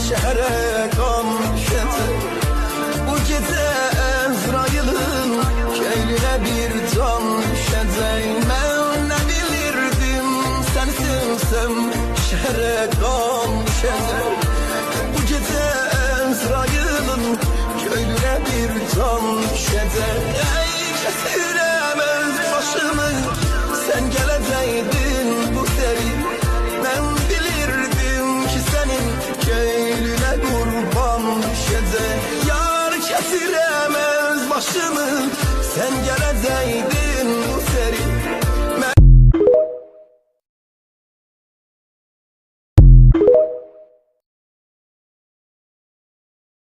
şehre kan düşecek. Bu gece Ezrail'in köylüne bir can düşecek. Ben ne bilirdim seni sevsem şehre kan düşecek. Bu gece Ezrail'in köylüne bir can düşecek. Ey kesiremez başımı sen geleceydin bu seri. Ben bilirdim ki senin köylüne kurban düşecek. Yar kesiremez başımı sen geleceydin